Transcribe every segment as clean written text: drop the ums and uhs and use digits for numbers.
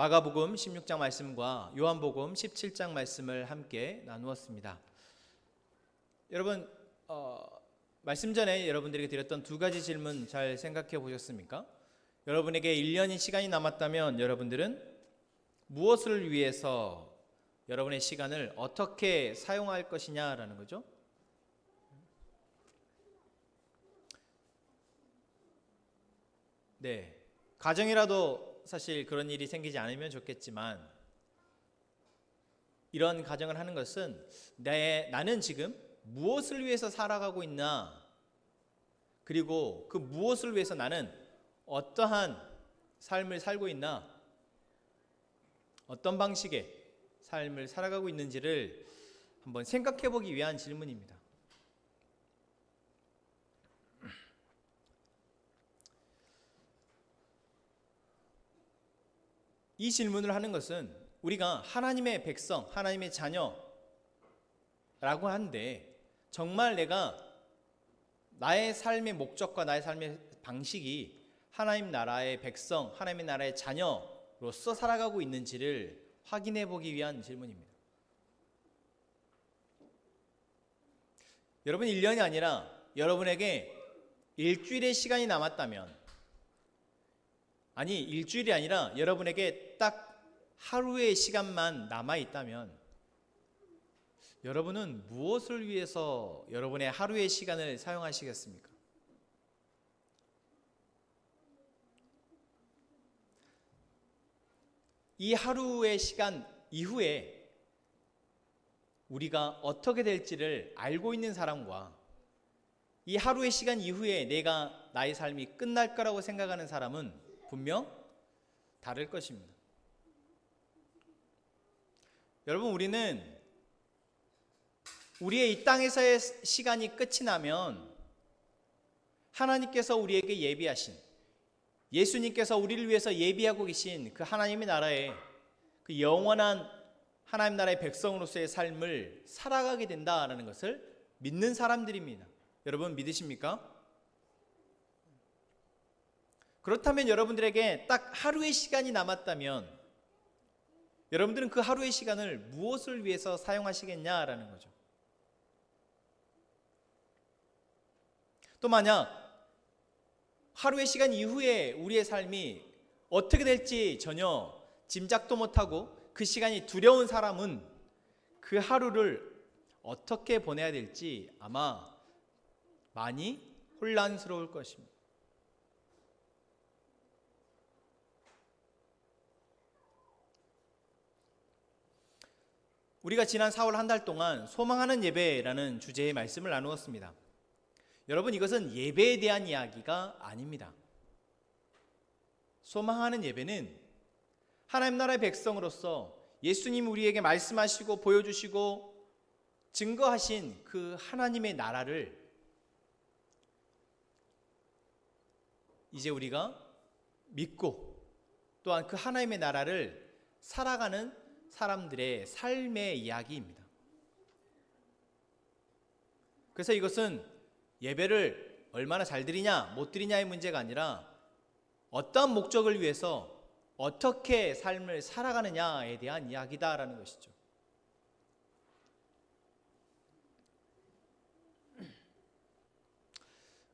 마가복음 16장 말씀과 요한복음 17장 말씀을 함께 나누었습니다. 여러분, 말씀 전에 여러분들에게 드렸던 두 가지 질문 잘 생각해 보셨습니까? 여러분에게 1년의 시간이 남았다면 여러분들은 무엇을 위해서 여러분의 시간을 어떻게 사용할 것이냐라는 거죠. 네, 가정이라도 사실 그런 일이 생기지 않으면 좋겠지만, 이런 가정을 하는 것은 나는 지금 무엇을 위해서 살아가고 있나, 그리고 그 무엇을 위해서 나는 어떠한 삶을 살고 있나, 어떤 방식의 삶을 살아가고 있는지를 한번 생각해 보기 위한 질문입니다. 이 질문을 하는 것은 우리가 하나님의 백성, 하나님의 자녀라고 하는데, 정말 내가 나의 삶의 목적과 나의 삶의 방식이 하나님 나라의 백성, 하나님의 나라의 자녀로서 살아가고 있는지를 확인해 보기 위한 질문입니다. 여러분, 1년이 아니라 여러분에게 일주일의 시간이 남았다면, 아니 일주일이 아니라 여러분에게 딱 하루의 시간만 남아있다면, 여러분은 무엇을 위해서 여러분의 하루의 시간을 사용하시겠습니까? 이 하루의 시간 이후에 우리가 어떻게 될지를 알고 있는 사람과 이 하루의 시간 이후에 나의 삶이 끝날 거라고 생각하는 사람은 분명 다를 것입니다. 여러분, 우리는 우리의 이 땅에서의 시간이 끝이 나면 하나님께서 우리에게 예비하신, 예수님께서 우리를 위해서 예비하고 계신 그 하나님의 나라의 그 영원한 하나님 나라의 백성으로서의 삶을 살아가게 된다라는 것을 믿는 사람들입니다. 여러분, 믿으십니까? 그렇다면 여러분들에게 딱 하루의 시간이 남았다면 여러분들은 그 하루의 시간을 무엇을 위해서 사용하시겠냐라는 거죠. 또 만약 하루의 시간 이후에 우리의 삶이 어떻게 될지 전혀 짐작도 못하고 그 시간이 두려운 사람은 그 하루를 어떻게 보내야 될지 아마 많이 혼란스러울 것입니다. 우리가 지난 4월 한 달 동안 소망하는 예배라는 주제의 말씀을 나누었습니다. 여러분, 이것은 예배에 대한 이야기가 아닙니다. 소망하는 예배는 하나님 나라의 백성으로서 예수님이 우리에게 말씀하시고 보여주시고 증거하신 그 하나님의 나라를 이제 우리가 믿고 또한 그 하나님의 나라를 살아가는 사람들의 삶의 이야기입니다. 그래서 이것은 예배를 얼마나 잘 드리냐 못 드리냐의 문제가 아니라 어떤 목적을 위해서 어떻게 삶을 살아가느냐에 대한 이야기다라는 것이죠.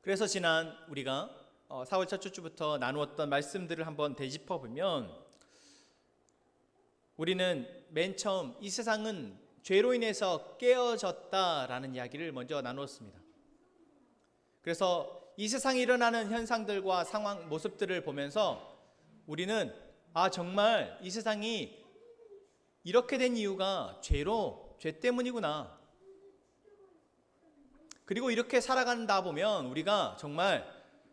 그래서 지난 우리가 4월 첫 주부터 나누었던 말씀들을 한번 되짚어 보면, 우리는 맨 처음 이 세상은 죄로 인해서 깨어졌다라는 이야기를 먼저 나누었습니다. 그래서 이 세상에 일어나는 현상들과 상황, 모습들을 보면서 우리는 정말 이 세상이 이렇게 된 이유가 죄 때문이구나. 그리고 이렇게 살아간다 보면 우리가 정말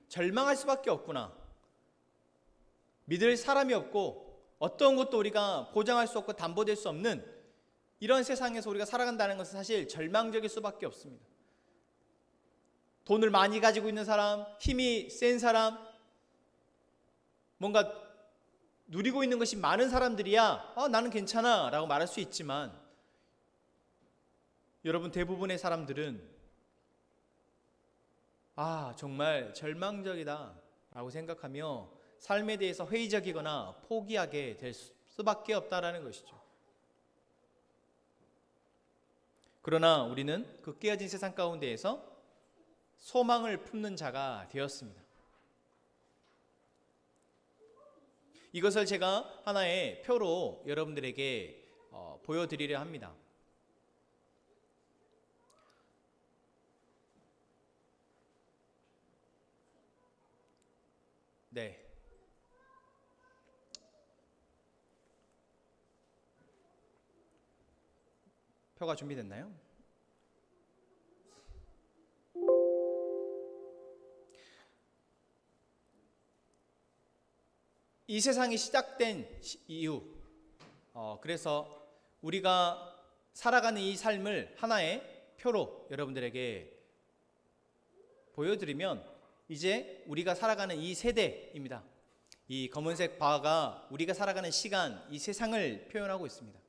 절망할 수밖에 없구나. 믿을 사람이 없고 어떤 것도 우리가 보장할 수 없고 담보될 수 없는 이런 세상에서 우리가 살아간다는 것은 사실 절망적일 수밖에 없습니다. 돈을 많이 가지고 있는 사람, 힘이 센 사람, 뭔가 누리고 있는 것이 많은 사람들이야 나는 괜찮아 라고 말할 수 있지만, 여러분, 대부분의 사람들은 정말 절망적이다 라고 생각하며 삶에 대해서 회의적이거나 포기하게 될 수밖에 없다라는 것이죠. 그러나 우리는 그 깨어진 세상 가운데에서 소망을 품는 자가 되었습니다. 이것을 제가 하나의 표로 여러분들에게 보여드리려 합니다. 네. 표가 준비됐나요? 이 세상이 시작된 이유, 그래서 우리가 살아가는 이 삶을 하나의 표로 여러분들에게 보여드리면 이제 우리가 살아가는 이 세대입니다. 이 검은색 바가 우리가 살아가는 시간, 이 세상을 표현하고 있습니다.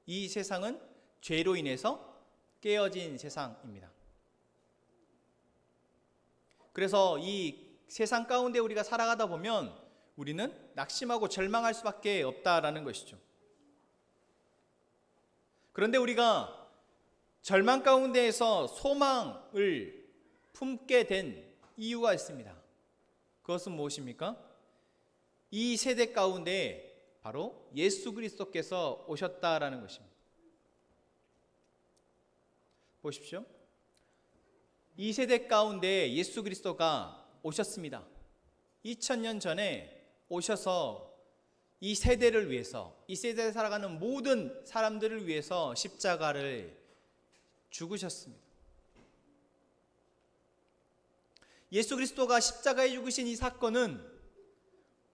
이 세상은 죄로 인해서 깨어진 세상입니다. 그래서 이 세상 가운데 우리가 살아가다 보면 우리는 낙심하고 절망할 수밖에 없다라는 것이죠. 그런데 우리가 절망 가운데에서 소망을 품게 된 이유가 있습니다. 그것은 무엇입니까? 이 세대 가운데 바로 예수 그리스도께서 오셨다라는 것입니다. 보십시오. 이 세대 가운데 예수 그리스도가 오셨습니다. 2000년 전에 오셔서 이 세대를 위해서, 이 세대에 살아가는 모든 사람들을 위해서 십자가를 죽으셨습니다. 예수 그리스도가 십자가에 죽으신 이 사건은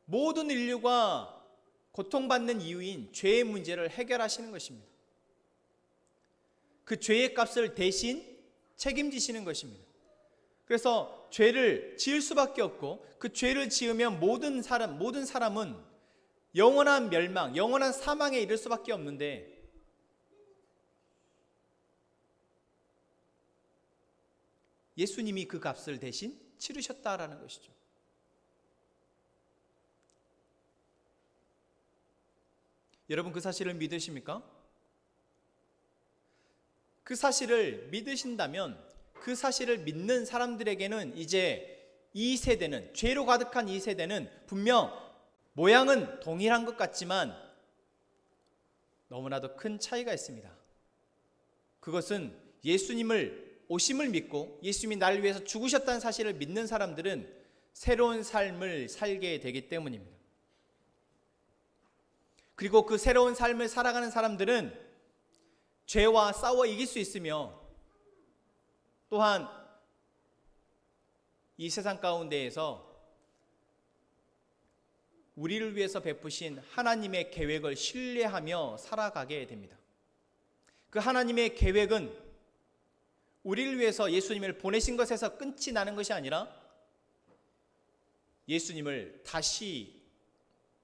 모든 인류가 고통받는 이유인 죄의 문제를 해결하시는 것입니다. 그 죄의 값을 대신 책임지시는 것입니다. 그래서 죄를 지을 수밖에 없고 그 죄를 지으면 모든 사람은 영원한 멸망, 영원한 사망에 이를 수밖에 없는데 예수님이 그 값을 대신 치르셨다라는 것이죠. 여러분 그 사실을 믿으십니까? 그 사실을 믿으신다면 그 사실을 믿는 사람들에게는 이제 이 세대는, 죄로 가득한 이 세대는 분명 모양은 동일한 것 같지만 너무나도 큰 차이가 있습니다. 그것은 예수님을 오심을 믿고 예수님이 나를 위해서 죽으셨다는 사실을 믿는 사람들은 새로운 삶을 살게 되기 때문입니다. 그리고 그 새로운 삶을 살아가는 사람들은 죄와 싸워 이길 수 있으며 또한 이 세상 가운데에서 우리를 위해서 베푸신 하나님의 계획을 신뢰하며 살아가게 됩니다. 그 하나님의 계획은 우리를 위해서 예수님을 보내신 것에서 끝이 나는 것이 아니라 예수님을 다시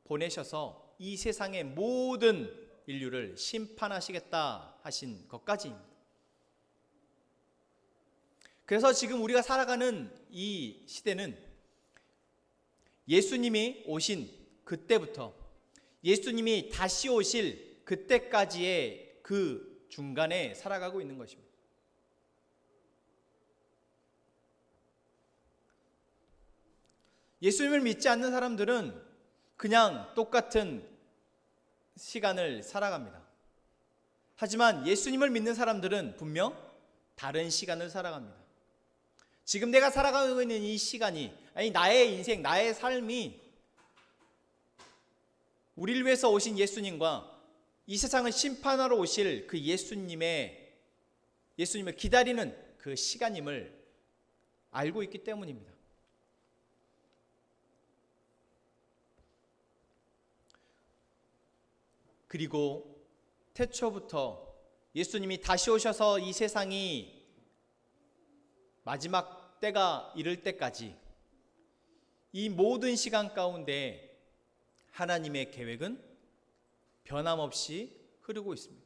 보내셔서 이 세상의 모든 인류를 심판하시겠다 하신 것까지입니다. 그래서 지금 우리가 살아가는 이 시대는 예수님이 오신 그때부터 예수님이 다시 오실 그때까지의 그 중간에 살아가고 있는 것입니다. 예수님을 믿지 않는 사람들은 그냥 똑같은 시간을 살아갑니다. 하지만 예수님을 믿는 사람들은 분명 다른 시간을 살아갑니다. 지금 내가 살아가고 있는 이 시간이, 아니 나의 인생, 나의 삶이 우리를 위해서 오신 예수님과 이 세상을 심판하러 오실 그 예수님을 기다리는 그 시간임을 알고 있기 때문입니다. 그리고 태초부터 예수님이 다시 오셔서 이 세상이 마지막 때가 이를 때까지 이 모든 시간 가운데 하나님의 계획은 변함없이 흐르고 있습니다.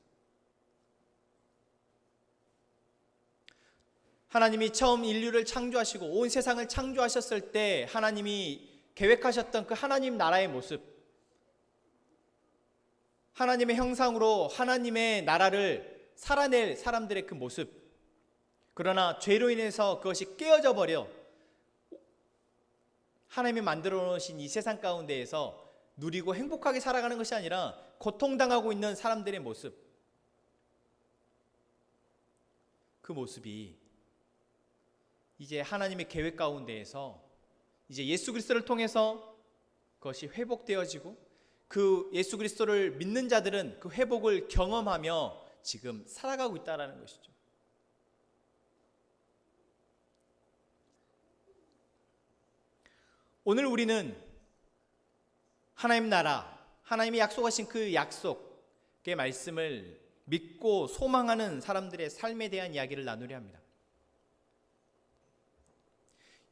하나님이 처음 인류를 창조하시고 온 세상을 창조하셨을 때 하나님이 계획하셨던 그 하나님 나라의 모습, 하나님의 형상으로 하나님의 나라를 살아낼 사람들의 그 모습, 그러나 죄로 인해서 그것이 깨어져 버려 하나님이 만들어 놓으신 이 세상 가운데에서 누리고 행복하게 살아가는 것이 아니라 고통당하고 있는 사람들의 모습, 그 모습이 이제 하나님의 계획 가운데에서 이제 예수 그리스도를 통해서 그것이 회복되어지고, 그 예수 그리스도를 믿는 자들은 그 회복을 경험하며 지금 살아가고 있다는 것이죠. 오늘 우리는 하나님 나라, 하나님이 약속하신 그 약속의 말씀을 믿고 소망하는 사람들의 삶에 대한 이야기를 나누려 합니다.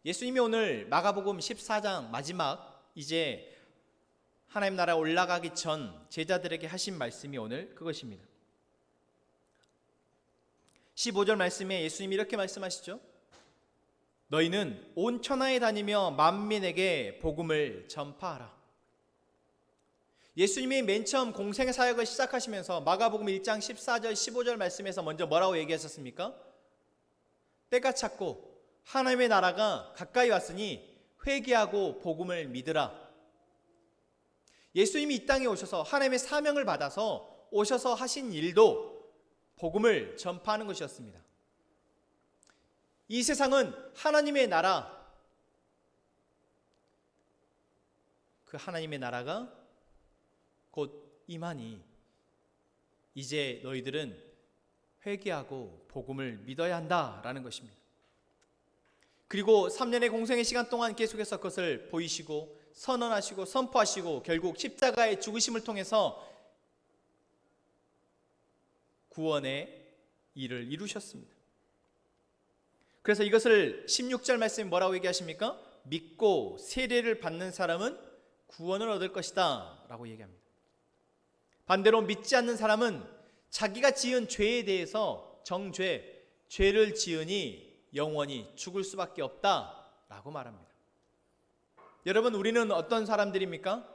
예수님이 오늘 마가복음 14장 마지막 이제 하나님 나라 올라가기 전 제자들에게 하신 말씀이 오늘 그것입니다. 15절 말씀에 예수님이 이렇게 말씀하시죠. 너희는 온 천하에 다니며 만민에게 복음을 전파하라. 예수님이 맨 처음 공생의 사역을 시작하시면서 마가복음 1장 14절 15절 말씀에서 먼저 뭐라고 얘기하셨습니까? 때가 찼고 하나님의 나라가 가까이 왔으니 회개하고 복음을 믿으라. 예수님이 이 땅에 오셔서 하나님의 사명을 받아서 오셔서 하신 일도 복음을 전파하는 것이었습니다. 이 세상은 하나님의 나라, 그 하나님의 나라가 곧 임하니 이제 너희들은 회개하고 복음을 믿어야 한다라는 것입니다. 그리고 3년의 공생의 시간 동안 계속해서 그것을 보이시고 선언하시고 선포하시고 결국 십자가의 죽으심을 통해서 구원의 일을 이루셨습니다. 그래서 이것을 16절 말씀에 뭐라고 얘기하십니까? 믿고 세례를 받는 사람은 구원을 얻을 것이다 라고 얘기합니다. 반대로 믿지 않는 사람은 자기가 지은 죄에 대해서 정죄, 죄를 지으니 영원히 죽을 수밖에 없다 라고 말합니다. 여러분, 우리는 어떤 사람들입니까?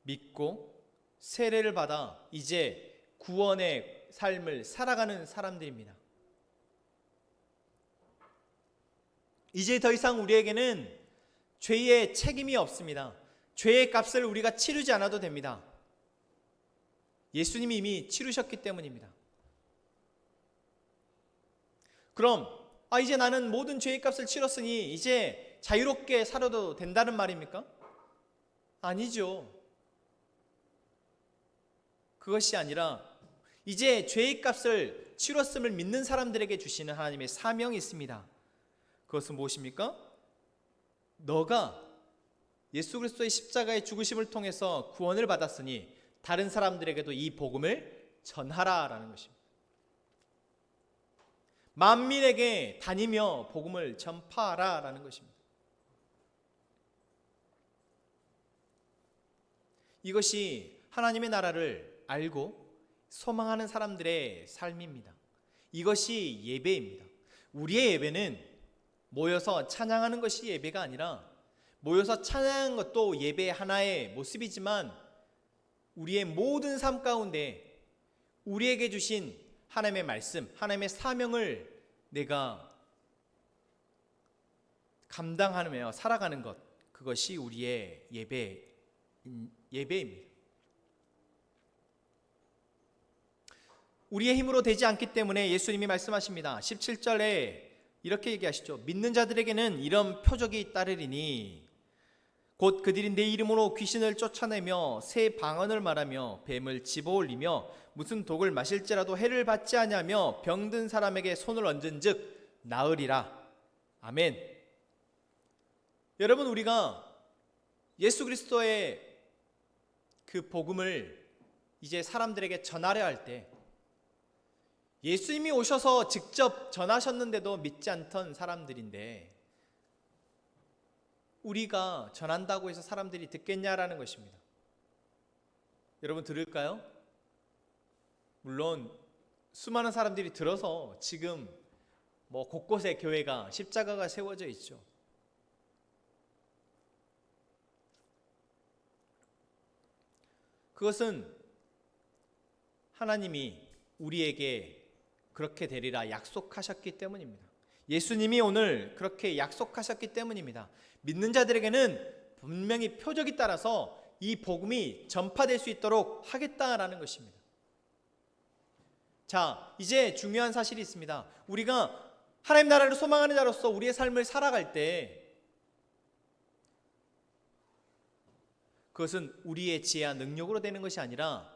믿고 세례를 받아 이제 구원의 삶을 살아가는 사람들입니다. 이제 더 이상 우리에게는 죄의 책임이 없습니다. 죄의 값을 우리가 치르지 않아도 됩니다. 예수님이 이미 치르셨기 때문입니다. 그럼 이제 나는 모든 죄의 값을 치렀으니 이제 자유롭게 살아도 된다는 말입니까? 아니죠. 그것이 아니라 이제 죄의 값을 치렀음을 믿는 사람들에게 주시는 하나님의 사명이 있습니다. 그것은 무엇입니까? 너가 예수 그리스도의 십자가의 죽으심을 통해서 구원을 받았으니 다른 사람들에게도 이 복음을 전하라라는 것입니다. 만민에게 다니며 복음을 전파하라라는 것입니다. 이것이 하나님의 나라를 알고 소망하는 사람들의 삶입니다. 이것이 예배입니다. 우리의 예배는 모여서 찬양하는 것이 예배가 아니라, 모여서 찬양하는 것도 예배의 하나의 모습이지만 우리의 모든 삶 가운데 우리에게 주신 하나님의 말씀, 하나님의 사명을 내가 감당하며 살아가는 것, 그것이 우리의 예배입니다. 우리의 힘으로 되지 않기 때문에 예수님이 말씀하십니다. 17절에 이렇게 얘기하시죠. 믿는 자들에게는 이런 표적이 따르리니 곧 그들이 내 이름으로 귀신을 쫓아내며 새 방언을 말하며 뱀을 집어올리며 무슨 독을 마실지라도 해를 받지 아니하며 병든 사람에게 손을 얹은즉 나으리라. 아멘. 여러분, 우리가 예수 그리스도의 그 복음을 이제 사람들에게 전하려 할 때, 예수님이 오셔서 직접 전하셨는데도 믿지 않던 사람들인데 우리가 전한다고 해서 사람들이 듣겠냐라는 것입니다. 여러분, 들을까요? 물론 수많은 사람들이 들어서 지금 곳곳에 교회가 십자가가 세워져 있죠. 그것은 하나님이 우리에게 그렇게 되리라 약속하셨기 때문입니다. 예수님이 오늘 그렇게 약속하셨기 때문입니다. 믿는 자들에게는 분명히 표적이 따라서 이 복음이 전파될 수 있도록 하겠다라는 것입니다. 자, 이제 중요한 사실이 있습니다. 우리가 하나님 나라를 소망하는 자로서 우리의 삶을 살아갈 때 그것은 우리의 지혜와 능력으로 되는 것이 아니라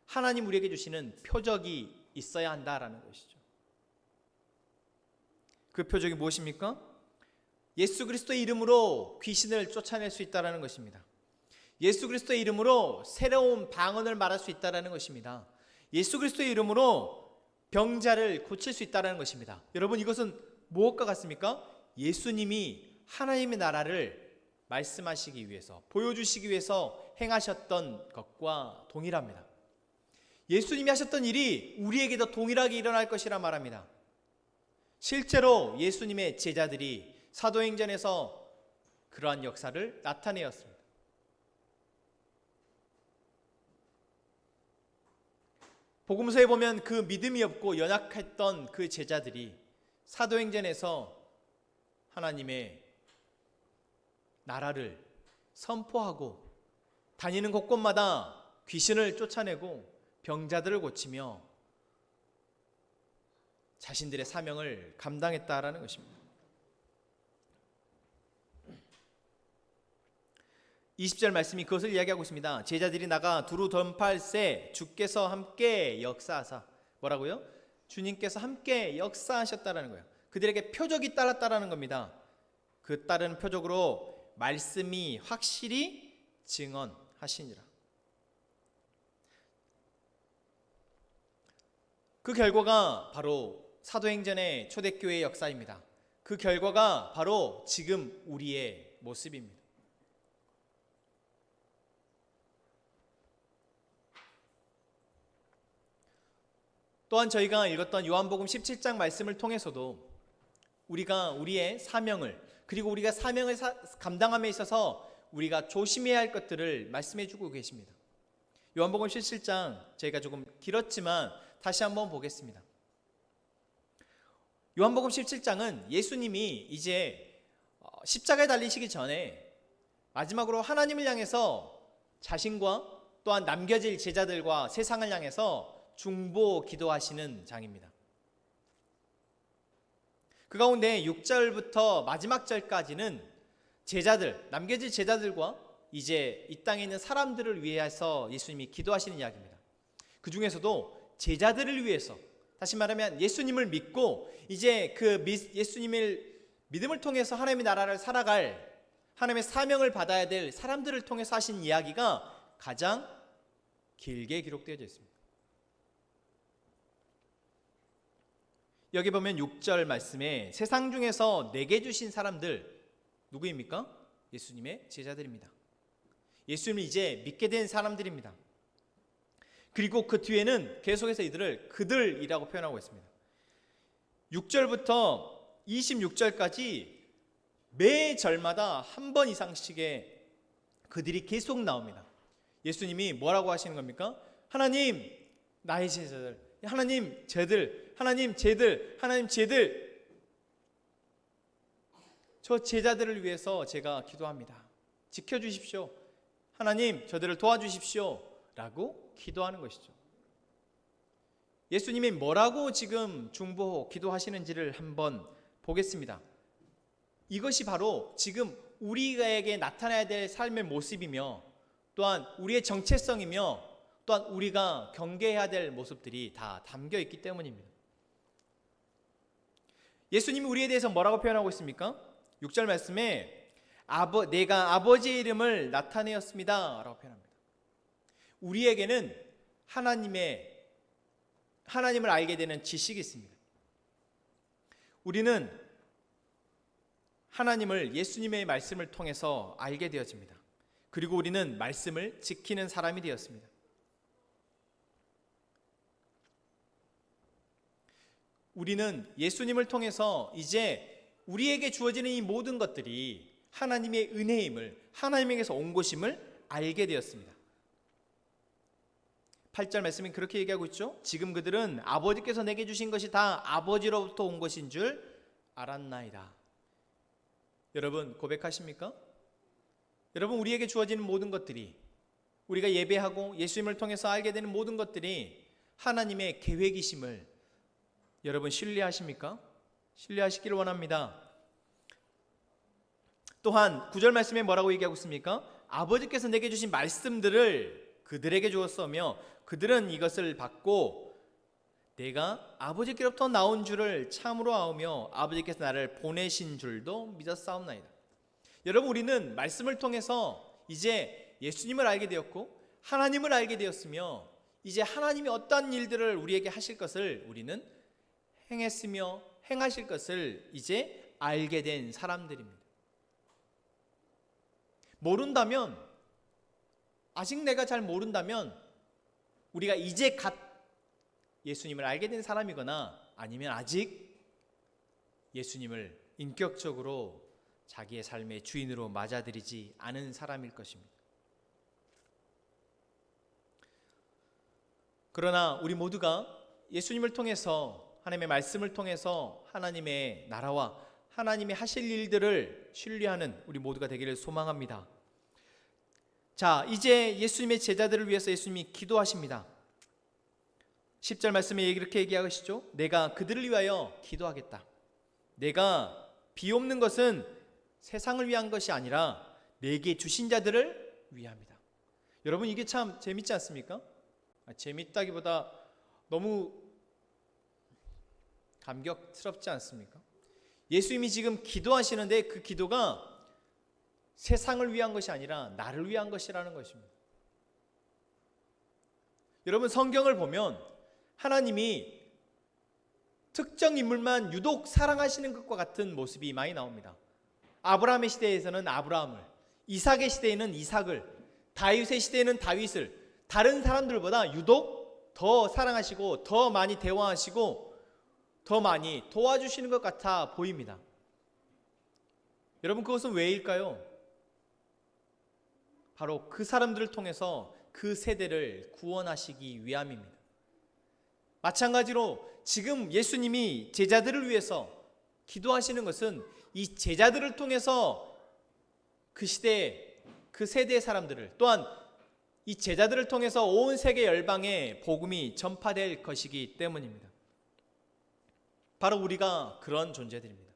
하나님 우리에게 주시는 표적이 있어야 한다라는 것이죠. 그 표적이 무엇입니까? 예수 그리스도의 이름으로 귀신을 쫓아낼 수 있다라는 것입니다. 예수 그리스도의 이름으로 새로운 방언을 말할 수 있다라는 것입니다. 예수 그리스도의 이름으로 병자를 고칠 수 있다라는 것입니다. 여러분, 이것은 무엇과 같습니까? 예수님이 하나님의 나라를 말씀하시기 위해서, 보여주시기 위해서 행하셨던 것과 동일합니다. 예수님이 하셨던 일이 우리에게도 동일하게 일어날 것이라 말합니다. 실제로 예수님의 제자들이 사도행전에서 그러한 역사를 나타내었습니다. 복음서에 보면 그 믿음이 없고 연약했던 그 제자들이 사도행전에서 하나님의 나라를 선포하고 다니는 곳곳마다 귀신을 쫓아내고 병자들을 고치며 자신들의 사명을 감당했다라는 것입니다. 20절 말씀이 그것을 이야기하고 있습니다. 제자들이 나가 두루 던팔새 주께서 함께 역사하사, 뭐라고요? 주님께서 함께 역사하셨다라는 거예요. 그들에게 표적이 따랐다라는 겁니다. 그 따르는 표적으로 말씀이 확실히 증언하시니라. 그 결과가 바로 사도행전의 초대교회의 역사입니다. 그 결과가 바로 지금 우리의 모습입니다. 또한 저희가 읽었던 요한복음 17장 말씀을 통해서도 우리가 우리의 사명을, 그리고 우리가 사명을 감당함에 있어서 우리가 조심해야 할 것들을 말씀해 주고 계십니다. 요한복음 17장 저희가 조금 길었지만 다시 한번 보겠습니다. 요한복음 17장은 예수님이 이제 십자가에 달리시기 전에 마지막으로 하나님을 향해서 자신과 또한 남겨질 제자들과 세상을 향해서 중보 기도하시는 장입니다. 그 가운데 6절부터 마지막 절까지는 제자들, 남겨질 제자들과 이제 이 땅에 있는 사람들을 위해서 예수님이 기도하시는 이야기입니다. 그 중에서도 제자들을 위해서, 다시 말하면 예수님을 믿고 이제 그 예수님을 믿음을 통해서 하나님의 나라를 살아갈, 하나님의 사명을 받아야 될 사람들을 통해서 하신 이야기가 가장 길게 기록되어져 있습니다. 여기 보면 6절 말씀에 세상 중에서 내게 주신 사람들 누구입니까? 예수님의 제자들입니다. 예수님을 이제 믿게 된 사람들입니다. 그리고 그 뒤에는 계속해서 이들을 그들이라고 표현하고 있습니다. 6절부터 26절까지 매 절마다 한 번 이상씩의 그들이 계속 나옵니다. 예수님이 뭐라고 하시는 겁니까? 하나님, 나의 제자들, 하나님, 쟤들, 하나님, 쟤들, 하나님, 쟤들, 저 제자들을 위해서 제가 기도합니다. 지켜주십시오. 하나님, 저들을 도와주십시오. 라고 기도하는 것이죠. 예수님이 뭐라고 지금 중보 기도하시는지를 한번 보겠습니다. 이것이 바로 지금 우리에게 나타나야 될 삶의 모습이며 또한 우리의 정체성이며 또한 우리가 경계해야 될 모습들이 다 담겨 있기 때문입니다. 예수님이 우리에 대해서 뭐라고 표현하고 있습니까? 6절 말씀에 내가 아버지의 이름을 나타내었습니다 라고 표현합니다. 우리에게는 하나님을 알게 되는 지식이 있습니다. 우리는 하나님을 예수님의 말씀을 통해서 알게 되어집니다. 그리고 우리는 말씀을 지키는 사람이 되었습니다. 우리는 예수님을 통해서 이제 우리에게 주어지는 이 모든 것들이 하나님의 은혜임을, 하나님에게서 온 것임을 알게 되었습니다. 8절 말씀이 그렇게 얘기하고 있죠. 지금 그들은 아버지께서 내게 주신 것이 다 아버지로부터 온 것인 줄 알았나이다. 여러분 고백하십니까? 여러분 우리에게 주어지는 모든 것들이, 우리가 예배하고 예수님을 통해서 알게 되는 모든 것들이 하나님의 계획이심을 여러분 신뢰하십니까? 신뢰하시기를 원합니다. 또한 9절 말씀에 뭐라고 얘기하고 있습니까? 아버지께서 내게 주신 말씀들을 그들에게 주었으며 그들은 이것을 받고 내가 아버지께로부터 나온 줄을 참으로 아오며 아버지께서 나를 보내신 줄도 믿었사옵나이다. 여러분 우리는 말씀을 통해서 이제 예수님을 알게 되었고 하나님을 알게 되었으며 이제 하나님이 어떠한 일들을 우리에게 하실 것을 우리는 행했으며 행하실 것을 이제 알게 된 사람들입니다. 모른다면, 아직 내가 잘 모른다면 우리가 이제 갓 예수님을 알게 된 사람이거나 아니면 아직 예수님을 인격적으로 자기의 삶의 주인으로 맞아들이지 않은 사람일 것입니다. 그러나 우리 모두가 예수님을 통해서, 하나님의 말씀을 통해서 하나님의 나라와 하나님이 하실 일들을 신뢰하는 우리 모두가 되기를 소망합니다. 자, 이제 예수님의 제자들을 위해서 예수님이 기도하십니다. 10절 말씀에 이렇게 얘기하시죠. 내가 그들을 위하여 기도하겠다. 내가 비옵는 것은 세상을 위한 것이 아니라 내게 주신 자들을 위함이다. 여러분 이게 참 재밌지 않습니까? 재밌다기보다 너무 감격스럽지 않습니까? 예수님이 지금 기도하시는데 그 기도가 세상을 위한 것이 아니라 나를 위한 것이라는 것입니다. 여러분 성경을 보면 하나님이 특정 인물만 유독 사랑하시는 것과 같은 모습이 많이 나옵니다. 아브라함의 시대에서는 아브라함을, 이삭의 시대에는 이삭을, 다윗의 시대에는 다윗을 다른 사람들보다 유독 더 사랑하시고 더 많이 대화하시고 더 많이 도와주시는 것 같아 보입니다. 여러분 그것은 왜일까요? 바로 그 사람들을 통해서 그 세대를 구원하시기 위함입니다. 마찬가지로 지금 예수님이 제자들을 위해서 기도하시는 것은 이 제자들을 통해서 그 시대의 그 세대의 사람들을, 또한 이 제자들을 통해서 온 세계 열방에 복음이 전파될 것이기 때문입니다. 바로 우리가 그런 존재들입니다.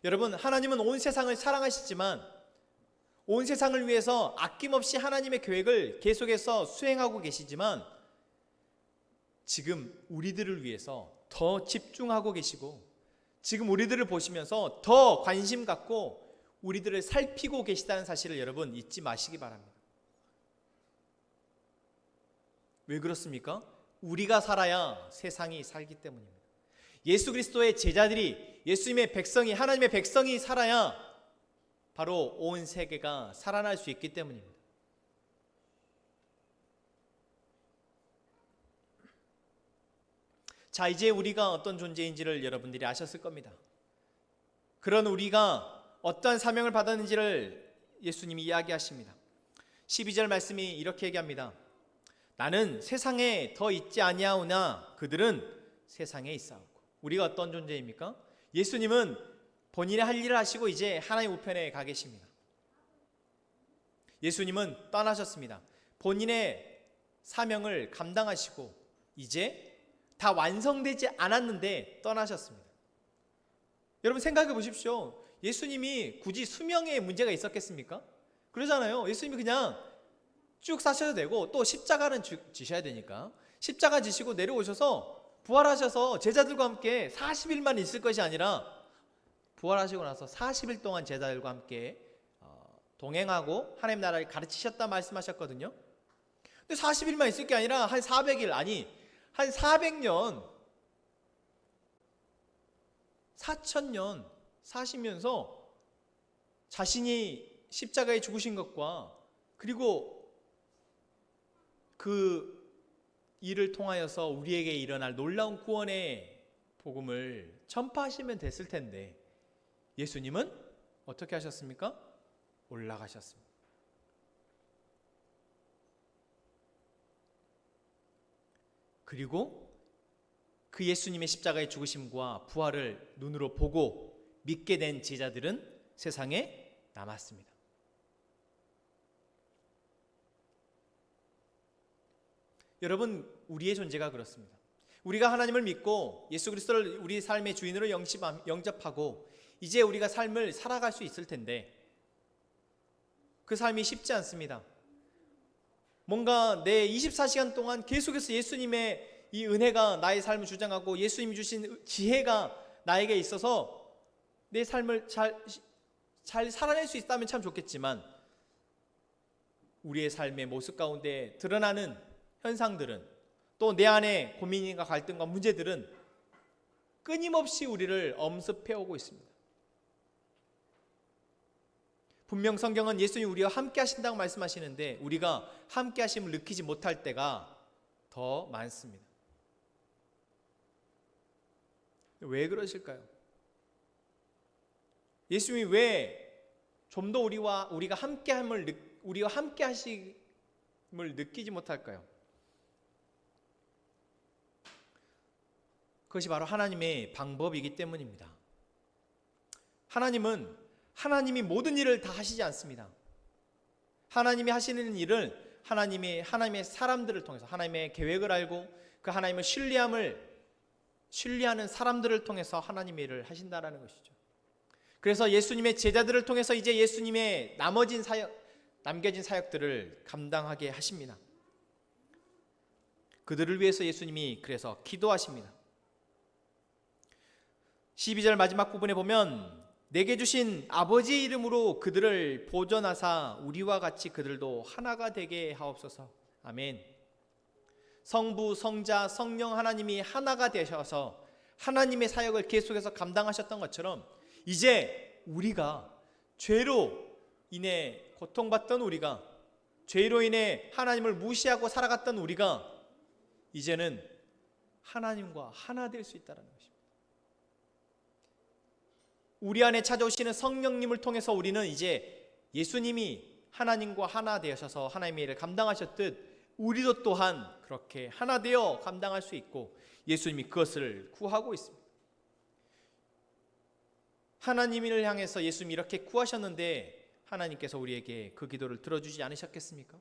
여러분 하나님은 온 세상을 사랑하시지만 온 세상을 위해서 아낌없이 하나님의 계획을 계속해서 수행하고 계시지만 지금 우리들을 위해서 더 집중하고 계시고 지금 우리들을 보시면서 더 관심 갖고 우리들을 살피고 계시다는 사실을 여러분 잊지 마시기 바랍니다. 왜 그렇습니까? 우리가 살아야 세상이 살기 때문입니다. 예수 그리스도의 제자들이, 예수님의 백성이, 하나님의 백성이 살아야 바로 온 세계가 살아날 수 있기 때문입니다. 자, 이제 우리가 어떤 존재인지를 여러분들이 아셨을 겁니다. 그런 우리가 어떠한 사명을 받았는지를 예수님이 이야기하십니다. 12절 말씀이 이렇게 얘기합니다. 나는 세상에 더 있지 아니하오나 그들은 세상에 있사오고. 우리가 어떤 존재입니까? 예수님은 본인의 할 일을 하시고 이제 하나님 우편에 가 계십니다. 예수님은 떠나셨습니다. 본인의 사명을 감당하시고 이제 다 완성되지 않았는데 떠나셨습니다. 여러분 생각해 보십시오. 예수님이 굳이 수명에 문제가 있었겠습니까? 그러잖아요. 예수님이 그냥 쭉 사셔도 되고 또 십자가는 지셔야 되니까 십자가 지시고 내려오셔서 부활하셔서 제자들과 함께 40일만 있을 것이 아니라 부활하시고 나서 40일 동안 제자들과 함께 동행하고 하나님 나라를 가르치셨다 말씀하셨거든요. 근데 40일만 있을 게 아니라 한 400일, 아니 한 400년 4,000년 사시면서 자신이 십자가에 죽으신 것과 그리고 그 일을 통하여서 우리에게 일어날 놀라운 구원의 복음을 전파하시면 됐을 텐데 예수님은 어떻게 하셨습니까? 올라가셨습니다. 그리고 그 예수님의 십자가의 죽으심과 부활을 눈으로 보고 믿게 된 제자들은 세상에 남았습니다. 여러분, 우리의 존재가 그렇습니다. 우리가 하나님을 믿고 예수 그리스도를 우리 삶의 주인으로 영접하고 이제 우리가 삶을 살아갈 수 있을 텐데 그 삶이 쉽지 않습니다. 뭔가 내 24시간 동안 계속해서 예수님의 이 은혜가 나의 삶을 주장하고 예수님이 주신 지혜가 나에게 있어서 내 삶을 잘 살아낼 수 있다면 참 좋겠지만 우리의 삶의 모습 가운데 드러나는 현상들은 또 내 안에 고민과 갈등과 문제들은 끊임없이 우리를 엄습해오고 있습니다. 분명 성경은 예수님이 우리와 함께 하신다고 말씀하시는데 우리가 함께 하심을 느끼지 못할 때가 더 많습니다. 왜 그러실까요? 예수님이 왜 좀 더 우리가 함께 하심을 느끼지 못할까요? 그것이 바로 하나님의 방법이기 때문입니다. 하나님이 모든 일을 다 하시지 않습니다. 하나님이 하시는 일을 하나님의 사람들을 통해서 하나님의 계획을 알고 그 하나님을 신뢰하는 사람들을 통해서 하나님의 일을 하신다라는 것이죠. 그래서 예수님의 제자들을 통해서 이제 예수님의 남겨진 사역들을 감당하게 하십니다. 그들을 위해서 예수님이 그래서 기도하십니다. 12절 마지막 부분에 보면 내게 주신 아버지의 이름으로 그들을 보존하사 우리와 같이 그들도 하나가 되게 하옵소서. 아멘. 성부, 성자, 성령 하나님이 하나가 되셔서 하나님의 사역을 계속해서 감당하셨던 것처럼 이제 우리가 죄로 인해 고통받던 우리가 죄로 인해 하나님을 무시하고 살아갔던 우리가 이제는 하나님과 하나 될 수 있다는 것입니다. 우리 안에 찾아오시는 성령님을 통해서 우리는 이제 예수님이 하나님과 하나 되셔서 하나님의 일을 감당하셨듯 우리도 또한 그렇게 하나 되어 감당할 수 있고 예수님이 그것을 구하고 있습니다. 하나님을 향해서 예수님이 이렇게 구하셨는데 하나님께서 우리에게 그 기도를 들어주지 않으셨겠습니까?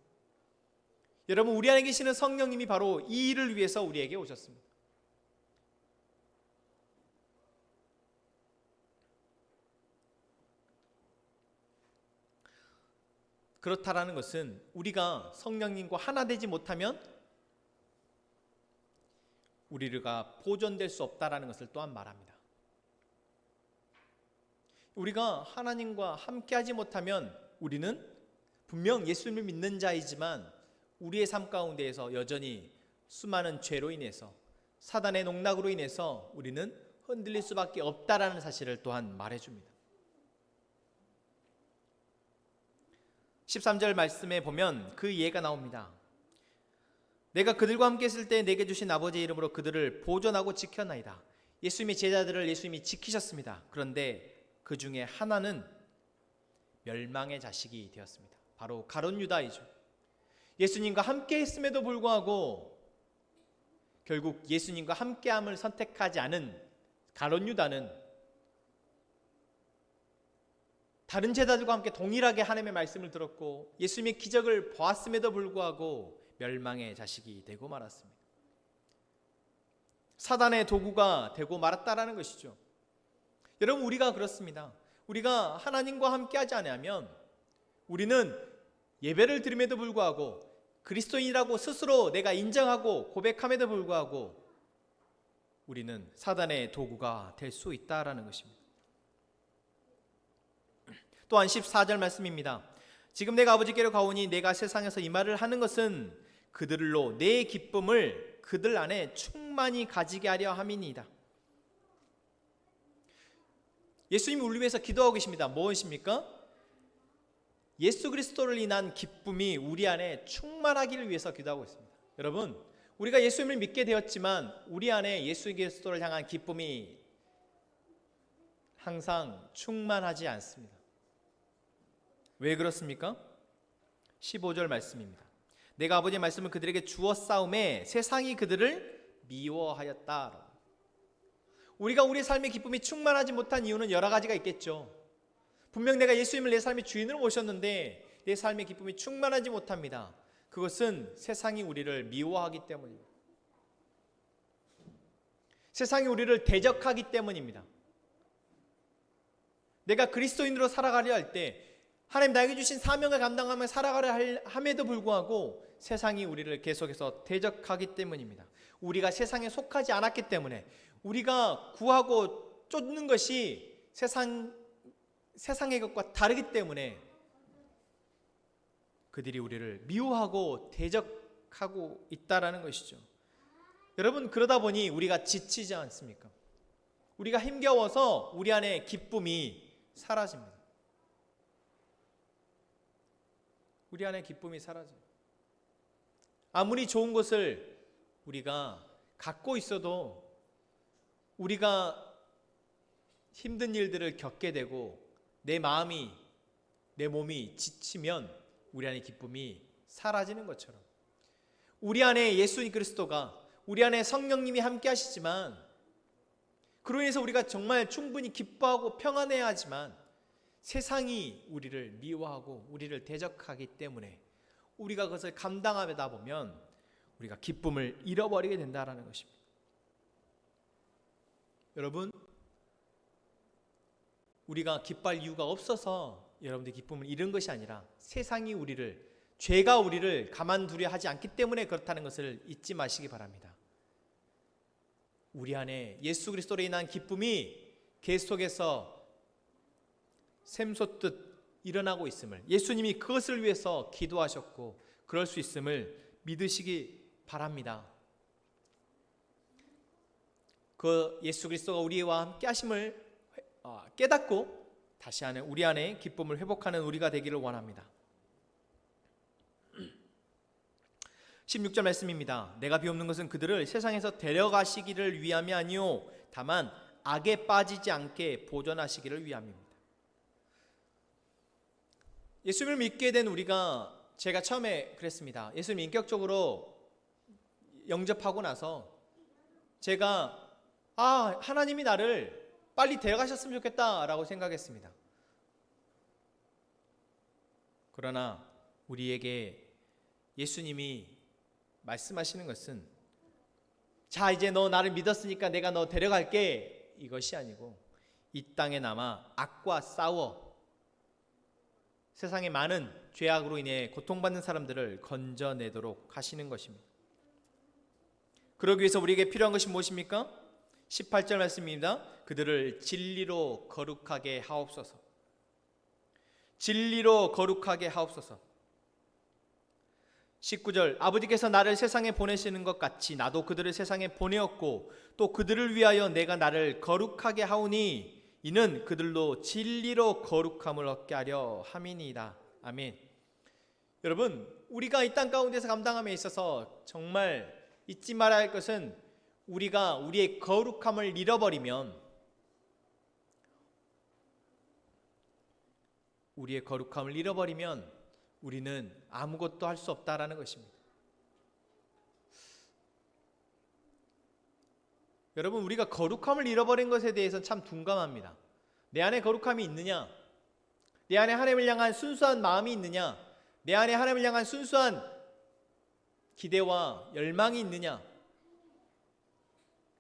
여러분, 우리 안에 계시는 성령님이 바로 이 일을 위해서 우리에게 오셨습니다. 그렇다라는 것은 우리가 성령님과 하나 되지 못하면 우리가 보존될 수 없다라는 것을 또한 말합니다. 우리가 하나님과 함께하지 못하면 우리는 분명 예수님을 믿는 자이지만 우리의 삶 가운데에서 여전히 수많은 죄로 인해서 사단의 농락으로 인해서 우리는 흔들릴 수밖에 없다라는 사실을 또한 말해줍니다. 13절 말씀에 보면 그 예가 나옵니다. 내가 그들과 함께 있을 때 내게 주신 아버지의 이름으로 그들을 보존하고 지켰나이다. 예수님의 제자들을 예수님이 지키셨습니다. 그런데 그 중에 하나는 멸망의 자식이 되었습니다. 바로 가룟 유다이죠. 예수님과 함께 했음에도 불구하고 결국 예수님과 함께함을 선택하지 않은 가룟 유다는 다른 제자들과 함께 동일하게 하나님의 말씀을 들었고 예수님의 기적을 보았음에도 불구하고 멸망의 자식이 되고 말았습니다. 사단의 도구가 되고 말았다라는 것이죠. 여러분, 우리가 그렇습니다. 우리가 하나님과 함께하지 않으면 우리는 예배를 드림에도 불구하고 그리스도인이라고 스스로 내가 인정하고 고백함에도 불구하고 우리는 사단의 도구가 될 수 있다라는 것입니다. 또한 14절 말씀입니다. 지금 내가 아버지께로 가오니 내가 세상에서 이 말을 하는 것은 그들로 내 기쁨을 그들 안에 충만히 가지게 하려 함이니이다. 예수님이 우리 위해서 기도하고 계십니다. 무엇입니까? 예수 그리스도를 인한 기쁨이 우리 안에 충만하기를 위해서 기도하고 있습니다. 여러분, 우리가 예수님을 믿게 되었지만 우리 안에 예수 그리스도를 향한 기쁨이 항상 충만하지 않습니다. 왜 그렇습니까? 15절 말씀입니다. 내가 아버지의 말씀을 그들에게 주었사오매 세상이 그들을 미워하였다. 우리가 우리 삶의 기쁨이 충만하지 못한 이유는 여러 가지가 있겠죠. 분명 내가 예수님을 내 삶의 주인으로 모셨는데 내 삶의 기쁨이 충만하지 못합니다. 그것은 세상이 우리를 미워하기 때문입니다. 세상이 우리를 대적하기 때문입니다. 내가 그리스도인으로 살아가려 할 때 하나님 나에게 주신 사명을 감당하며 살아가려 함에도 불구하고 세상이 우리를 계속해서 대적하기 때문입니다. 우리가 세상에 속하지 않았기 때문에 우리가 구하고 쫓는 것이 세상의 것과 다르기 때문에 그들이 우리를 미워하고 대적하고 있다라는 것이죠. 여러분, 그러다 보니 우리가 지치지 않습니까? 우리가 힘겨워서 우리 안에 기쁨이 사라집니다. 우리 안에 기쁨이 사라져요. 아무리 좋은 것을 우리가 갖고 있어도 우리가 힘든 일들을 겪게 되고 내 마음이, 내 몸이 지치면 우리 안에 기쁨이 사라지는 것처럼 우리 안에 예수 그리스도가, 우리 안에 성령님이 함께 하시지만 그로 인해서 우리가 정말 충분히 기뻐하고 평안해야 하지만 세상이 우리를 미워하고 우리를 대적하기 때문에 우리가 그것을 감당하다 보면 우리가 기쁨을 잃어버리게 된다는 것입니다. 여러분, 우리가 기뻐할 이유가 없어서 여러분들이 기쁨을 잃은 것이 아니라 세상이 죄가 우리를 가만두려 하지 않기 때문에 그렇다는 것을 잊지 마시기 바랍니다. 우리 안에 예수 그리스도로 인한 기쁨이 계속해서 샘솟듯 일어나고 있음을, 예수님이 그것을 위해서 기도하셨고 그럴 수 있음을 믿으시기 바랍니다. 그 예수 그리스도가 우리와 함께 하심을 깨닫고 다시 우리 안에 기쁨을 회복하는 우리가 되기를 원합니다. 16절 말씀입니다. 내가 비옵는 것은 그들을 세상에서 데려가시기를 위함이 아니요 다만 악에 빠지지 않게 보존하시기를 위함입니다. 예수님을 믿게 된 제가 처음에 그랬습니다. 예수님 인격적으로 영접하고 나서 제가 하나님이 나를 빨리 데려가셨으면 좋겠다라고 생각했습니다. 그러나 우리에게 예수님이 말씀하시는 것은 자, 이제 너 나를 믿었으니까 내가 너 데려갈게, 이것이 아니고 이 땅에 남아 악과 싸워 세상의 많은 죄악으로 인해 고통받는 사람들을 건져내도록 하시는 것입니다. 그러기 위해서 우리에게 필요한 것이 무엇입니까? 18절 말씀입니다. 그들을 진리로 거룩하게 하옵소서. 진리로 거룩하게 하옵소서. 19절 아버지께서 나를 세상에 보내시는 것 같이 나도 그들을 세상에 보내었고 또 그들을 위하여 내가 나를 거룩하게 하오니 이는 그들로 진리로 거룩함을 얻게 하려 함이니이다. 아멘. 여러분, 우리가 이 땅 가운데서 감당함에 있어서 정말 잊지 말아야 할 것은 우리가 우리의 거룩함을 잃어버리면 우리는 아무것도 할 수 없다라는 것입니다. 여러분, 우리가 거룩함을 잃어버린 것에 대해서 참 둔감합니다. 내 안에 거룩함이 있느냐? 내 안에 하나님을 향한 순수한 마음이 있느냐? 내 안에 하나님을 향한 순수한 기대와 열망이 있느냐?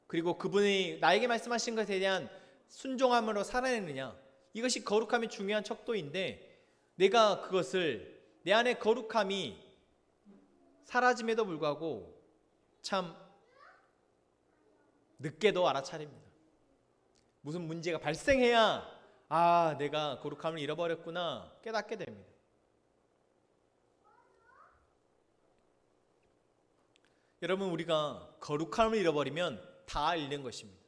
그리고 그분이 나에게 말씀하신 것에 대한 순종함으로 살아내느냐? 이것이 거룩함의 중요한 척도인데 내가 그것을 내 안에 거룩함이 사라짐에도 불구하고 참 늦게도 알아차립니다. 무슨 문제가 발생해야 내가 거룩함을 잃어버렸구나 깨닫게 됩니다. 여러분, 우리가 거룩함을 잃어버리면 다 잃는 것입니다.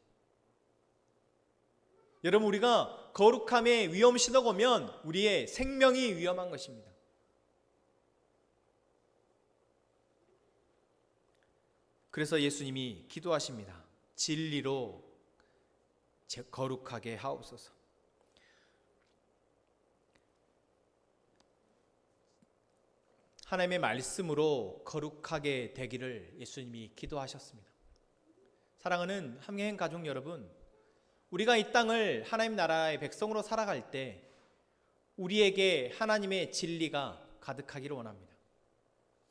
여러분, 우리가 거룩함에 위험신호가 오면 우리의 생명이 위험한 것입니다. 그래서 예수님이 기도하십니다. 진리로 거룩하게 하옵소서. 하나님의 말씀으로 거룩하게 되기를 예수님이 기도하셨습니다. 사랑하는 함께행 가족 여러분, 우리가 이 땅을 하나님 나라의 백성으로 살아갈 때 우리에게 하나님의 진리가 가득하기를 원합니다.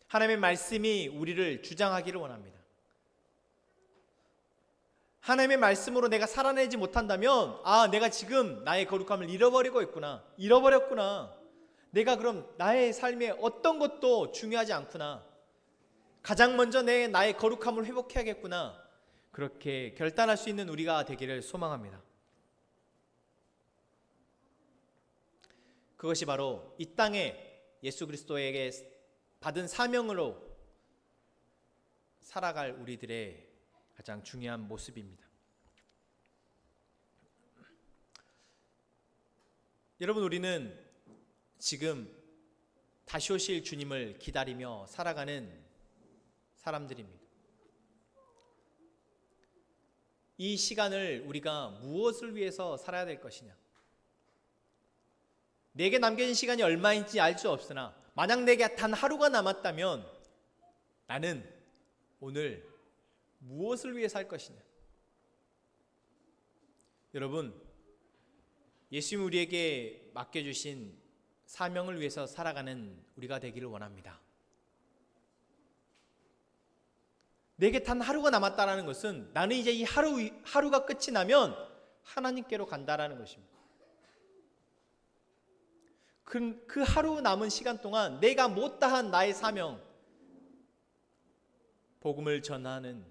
하나님의 말씀이 우리를 주장하기를 원합니다. 하나님의 말씀으로 내가 살아내지 못한다면 내가 지금 나의 거룩함을 잃어버렸구나. 내가 그럼 나의 삶에 어떤 것도 중요하지 않구나. 가장 먼저 나의 거룩함을 회복해야겠구나. 그렇게 결단할 수 있는 우리가 되기를 소망합니다. 그것이 바로 이 땅에 예수 그리스도에게 받은 사명으로 살아갈 우리들의 가장 중요한 모습입니다. 여러분, 우리는 지금 다시 오실 주님을 기다리며 살아가는 사람들입니다. 이 시간을 우리가 무엇을 위해서 살아야 될 것이냐? 내게 남겨진 시간이 얼마인지 알 수 없으나 만약 내게 단 하루가 남았다면 나는 오늘 무엇을 위해 살 것이냐? 여러분, 예수님이 우리에게 맡겨주신 사명을 위해서 살아가는 우리가 되기를 원합니다. 내게 단 하루가 남았다는 것은 나는 이제 이 하루가 끝이 나면 하나님께로 간다라는 것입니다. 그 하루 남은 시간 동안 내가 못다한 나의 사명, 복음을 전하는,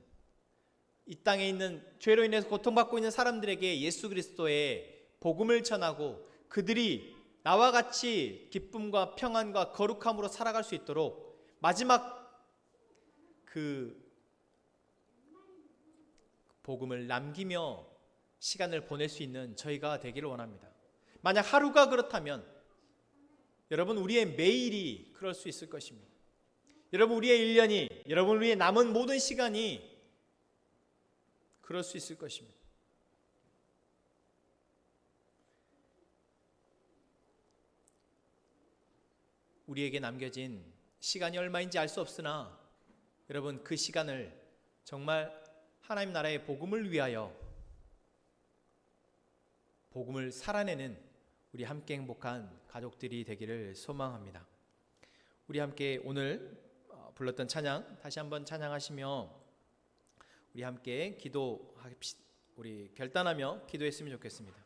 이 땅에 있는 죄로 인해서 고통받고 있는 사람들에게 예수 그리스도의 복음을 전하고 그들이 나와 같이 기쁨과 평안과 거룩함으로 살아갈 수 있도록 마지막 그 복음을 남기며 시간을 보낼 수 있는 저희가 되기를 원합니다. 만약 하루가 그렇다면 여러분, 우리의 매일이 그럴 수 있을 것입니다. 여러분, 우리의 1년이, 여러분, 우리의 남은 모든 시간이 그럴 수 있을 것입니다. 우리에게 남겨진 시간이 얼마인지 알 수 없으나 여러분, 그 시간을 정말 하나님 나라의 복음을 위하여 복음을 살아내는 우리 함께 행복한 가족들이 되기를 소망합니다. 우리 함께 오늘 불렀던 찬양 다시 한번 찬양하시며 우리 함께 우리 결단하며 기도했으면 좋겠습니다.